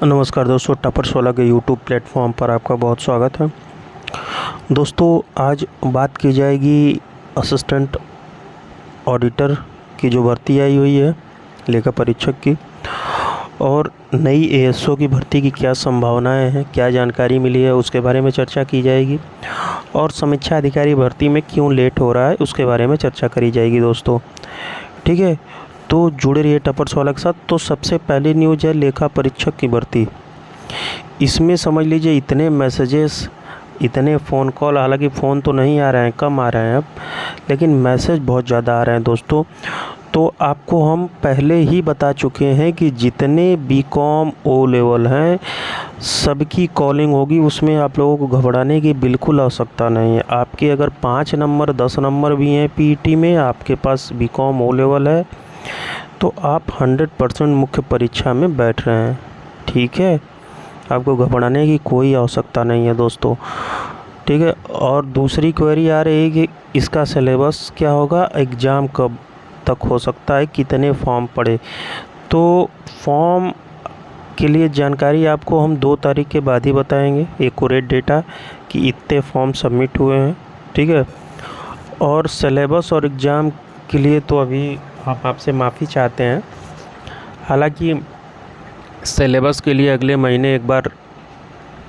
नमस्कार दोस्तों, टॉपर 16 के यूट्यूब प्लेटफॉर्म पर आपका बहुत स्वागत है। दोस्तों, आज बात की जाएगी असिस्टेंट ऑडिटर की जो भर्ती आई हुई है लेखा परीक्षक की, और नई एएसओ की भर्ती की क्या संभावनाएं हैं, क्या जानकारी मिली है उसके बारे में चर्चा की जाएगी, और समीक्षा अधिकारी भर्ती में क्यों लेट हो रहा है उसके बारे में चर्चा करी जाएगी दोस्तों। ठीक है, तो जुड़े रहिए टॉपर 16 के साथ। तो सबसे पहली न्यूज़ है लेखा परीक्षक की भर्ती। इसमें समझ लीजिए इतने मैसेजेस, इतने फ़ोन कॉल, हालांकि फ़ोन तो नहीं आ रहे हैं, कम आ रहे हैं अब, लेकिन मैसेज बहुत ज़्यादा आ रहे हैं दोस्तों। तो आपको हम पहले ही बता चुके हैं कि जितने बीकॉम ओ लेवल हैं सबकी कॉलिंग होगी, उसमें आप लोगों को घबराने की बिल्कुल आवश्यकता नहीं है। आपके अगर 5 नंबर 10 नंबर भी हैं पीईटी में, आपके पास बीकॉम ओ लेवल है, तो आप 100% मुख्य परीक्षा में बैठ रहे हैं। ठीक है, आपको घबराने की कोई आवश्यकता नहीं है दोस्तों। ठीक है, और दूसरी क्वेरी आ रही है कि इसका सिलेबस क्या होगा, एग्ज़ाम कब तक हो सकता है, कितने फॉर्म पड़े। तो फॉर्म के लिए जानकारी आपको हम 2 तारीख के बाद ही बताएंगे, एक्यूरेट डेटा कि इतने फॉर्म सबमिट हुए हैं। ठीक है, और सिलेबस और एग्ज़ाम के लिए तो अभी हम आपसे माफ़ी चाहते हैं। हालांकि सिलेबस के लिए अगले महीने एक बार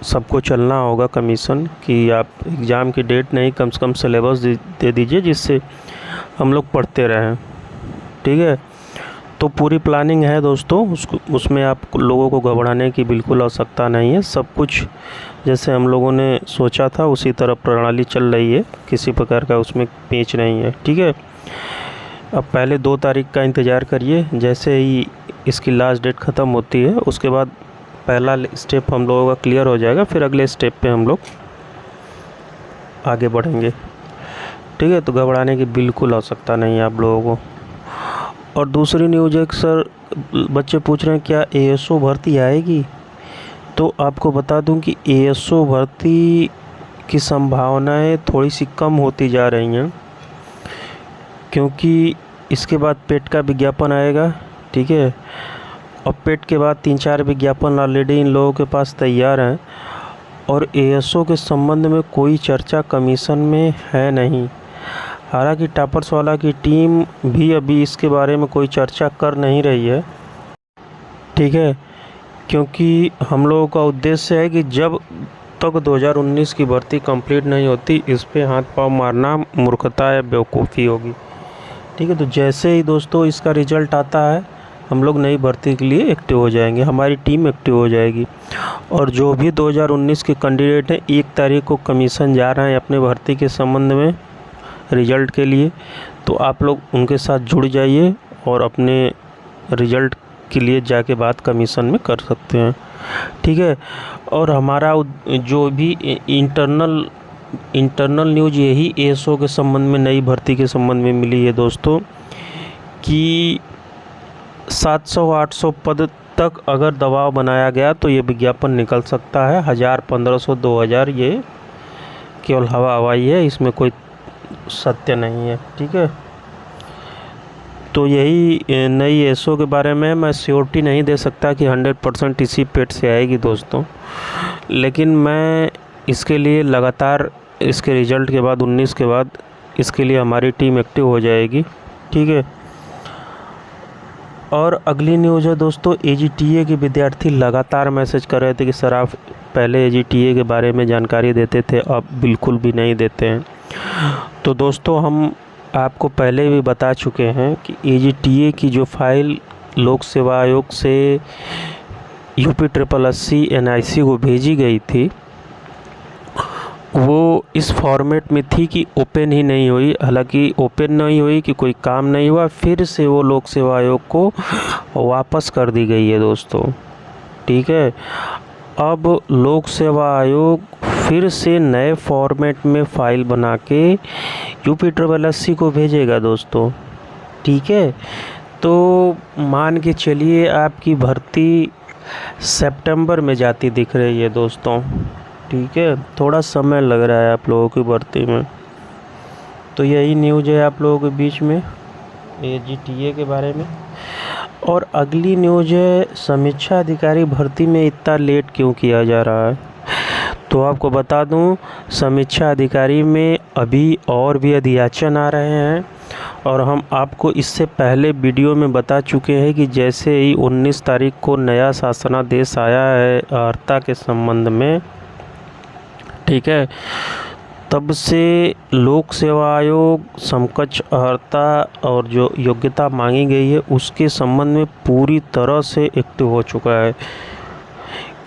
सबको चलना होगा कमीशन कि आप एग्ज़ाम की डेट नहीं, कम से कम सिलेबस दे दीजिए जिससे हम लोग पढ़ते रहें। ठीक है, तो पूरी प्लानिंग है दोस्तों, उसमें आप लोगों को घबराने की बिल्कुल आवश्यकता नहीं है। सब कुछ जैसे हम लोगों ने सोचा था उसी तरह प्रणाली चल रही है, किसी प्रकार का उसमें पेच नहीं है। ठीक है, अब पहले 2 तारीख का इंतज़ार करिए, जैसे ही इसकी लास्ट डेट ख़त्म होती है उसके बाद पहला स्टेप हम लोगों का क्लियर हो जाएगा, फिर अगले स्टेप पे हम लोग आगे बढ़ेंगे। ठीक है, तो घबराने की बिल्कुल आवश्यकता नहीं है आप लोगों को। और दूसरी न्यूज़ है कि सर बच्चे पूछ रहे हैं क्या एएसओ भर्ती आएगी। तो आपको बता दूं कि एएसओ भर्ती की संभावनाएं थोड़ी सी कम होती जा रही हैं, क्योंकि इसके बाद पेट का विज्ञापन आएगा। ठीक है, और पेट के बाद 3-4 विज्ञापन ऑलरेडी इन लोगों के पास तैयार हैं, और एएसओ के संबंध में कोई चर्चा कमीशन में है नहीं। हालांकि टॉपर्स वाला की टीम भी अभी इसके बारे में कोई चर्चा कर नहीं रही है। ठीक है, क्योंकि हम लोगों का उद्देश्य है कि जब तक 2019 की भर्ती कंप्लीट नहीं होती इस पे हाथ पांव मारना मूर्खता या बेवकूफ़ी होगी। ठीक है, तो जैसे ही दोस्तों इसका रिज़ल्ट आता है हम लोग नई भर्ती के लिए एक्टिव हो जाएंगे, हमारी टीम एक्टिव हो जाएगी। और जो भी 2019 के कैंडिडेट हैं 1 तारीख को कमीशन जा रहे हैं अपने भर्ती के संबंध में रिज़ल्ट के लिए, तो आप लोग उनके साथ जुड़ जाइए और अपने रिज़ल्ट के लिए जाके बात कमीशन में कर सकते हैं। ठीक है, और हमारा जो भी इंटरनल न्यूज़ यही एएसओ के संबंध में, नई भर्ती के संबंध में मिली है दोस्तों कि 700-800 पद तक अगर दबाव बनाया गया तो ये विज्ञापन निकल सकता है। 1000, 1500, 2000 ये केवल हवाई है, इसमें कोई सत्य नहीं है। ठीक है, तो यही नई एएसओ के बारे में मैं श्योरिटी नहीं दे सकता कि 100% इसी पेट से आएगी दोस्तों, लेकिन मैं इसके लिए लगातार इसके रिज़ल्ट के बाद 19 के बाद इसके लिए हमारी टीम एक्टिव हो जाएगी। ठीक है, और अगली न्यूज़ है दोस्तों, एजीटीए के विद्यार्थी लगातार मैसेज कर रहे थे कि सर आप पहले एजीटीए के बारे में जानकारी देते थे, अब बिल्कुल भी नहीं देते हैं। तो दोस्तों हम आपको पहले भी बता चुके हैं कि एजीटीए की जो फाइल लोक सेवा आयोग से यूपी एनआईसी को भेजी गई थी वो इस फॉर्मेट में थी कि ओपन ही नहीं हुई। हालांकि ओपन नहीं हुई कि कोई काम नहीं हुआ, फिर से वो लोक सेवा आयोग को वापस कर दी गई है दोस्तों। ठीक है, अब लोक सेवा आयोग फिर से नए फॉर्मेट में फ़ाइल बना के यूपी को भेजेगा दोस्तों। ठीक है, तो मान के चलिए आपकी भर्ती सितंबर में जाती दिख रही है दोस्तों। ठीक है, थोड़ा समय लग रहा है आप लोगों की भर्ती में। तो यही न्यूज़ है आप लोगों के बीच में एजीटीए के बारे में। और अगली न्यूज़ है, समीक्षा अधिकारी भर्ती में इतना लेट क्यों किया जा रहा है। तो आपको बता दूं, समीक्षा अधिकारी में अभी और भी अध्याचन आ रहे हैं और हम आपको इससे पहले वीडियो में बता चुके हैं कि जैसे ही 19 तारीख को नया शासनादेश आया है अर्हता के संबंध में, ठीक है, तब से लोक सेवा आयोग समकक्ष अर्हता और जो योग्यता मांगी गई है उसके संबंध में पूरी तरह से एक्टिव हो चुका है।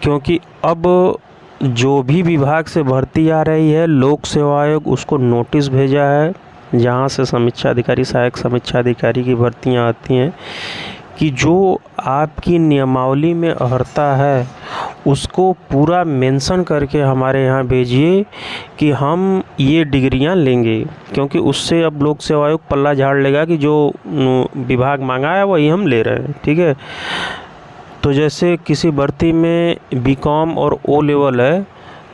क्योंकि अब जो भी विभाग से भर्ती आ रही है, लोक सेवा आयोग उसको नोटिस भेजा है, जहां से समीक्षा अधिकारी, सहायक समीक्षा अधिकारी की भर्तियां आती हैं, कि जो आपकी नियमावली में अर्हता है उसको पूरा मेंशन करके हमारे यहाँ भेजिए कि हम ये डिग्रियां लेंगे। क्योंकि उससे अब लोक सेवा आयोग पल्ला झाड़ लेगा कि जो विभाग मांगा है वही हम ले रहे हैं, ठीक है। तो जैसे किसी भर्ती में बीकॉम और ओ लेवल है,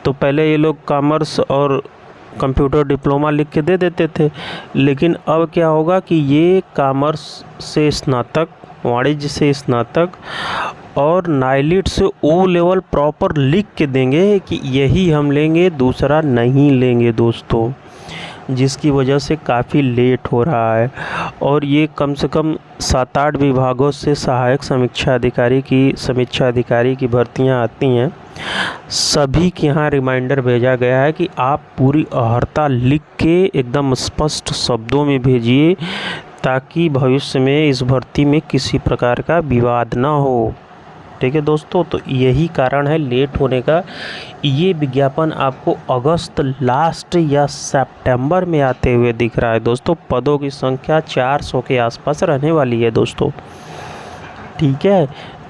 तो पहले ये लोग कॉमर्स और कंप्यूटर डिप्लोमा लिख के दे देते थे, लेकिन अब क्या होगा कि ये कॉमर्स से स्नातक, वाणिज्य से स्नातक और नाइलिट से ओ लेवल प्रॉपर लिख के देंगे कि यही हम लेंगे, दूसरा नहीं लेंगे दोस्तों, जिसकी वजह से काफ़ी लेट हो रहा है। और ये कम से कम 7-8 विभागों से सहायक समीक्षा अधिकारी की भर्तियां आती हैं। सभी के यहाँ रिमाइंडर भेजा गया है कि आप पूरी अर्हता लिख के एकदम स्पष्ट शब्दों में भेजिए, ताकि भविष्य में इस भर्ती में किसी प्रकार का विवाद ना हो, ठीक है दोस्तों। तो यही कारण है लेट होने का। ये विज्ञापन आपको अगस्त लास्ट या सितंबर में आते हुए दिख रहा है दोस्तों। पदों की संख्या 400 के आसपास रहने वाली है दोस्तों, ठीक है।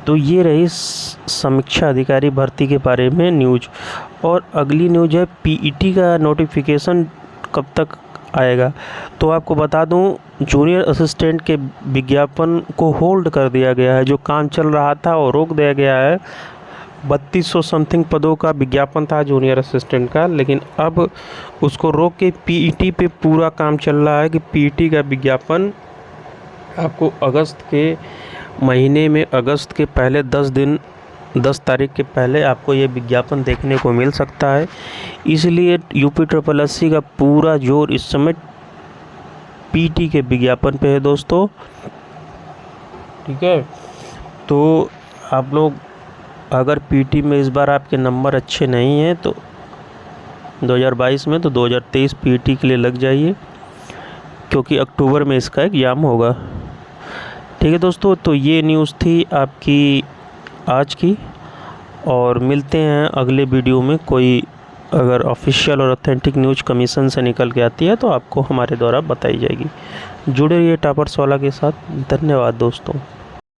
तो ये रही समीक्षा अधिकारी भर्ती के बारे में न्यूज। और अगली न्यूज है, पीईटी का नोटिफिकेशन कब तक आएगा। तो आपको बता दूं, जूनियर असिस्टेंट के विज्ञापन को होल्ड कर दिया गया है। जो काम चल रहा था वो रोक दिया गया है। 3200 समथिंग पदों का विज्ञापन था जूनियर असिस्टेंट का, लेकिन अब उसको रोक के पीईटी पे पूरा काम चल रहा है कि पीईटी का विज्ञापन आपको अगस्त के महीने में, अगस्त के पहले 10 तारीख के पहले आपको ये विज्ञापन देखने को मिल सकता है। इसलिए UPSSC का पूरा जोर इस समय पीटी के विज्ञापन पे है दोस्तों, ठीक है। तो आप लोग अगर पीटी में इस बार आपके नंबर अच्छे नहीं हैं तो 2022 में, तो 2023 पीटी के लिए लग जाइए, क्योंकि अक्टूबर में इसका एग्ज़ाम होगा, ठीक है दोस्तों। तो ये न्यूज़ थी आपकी आज की, और मिलते हैं अगले वीडियो में। कोई अगर ऑफिशियल और ऑथेंटिक न्यूज़ कमीशन से निकल के आती है तो आपको हमारे द्वारा बताई जाएगी। जुड़े रहिए टॉपर्स वाला के साथ। धन्यवाद दोस्तों।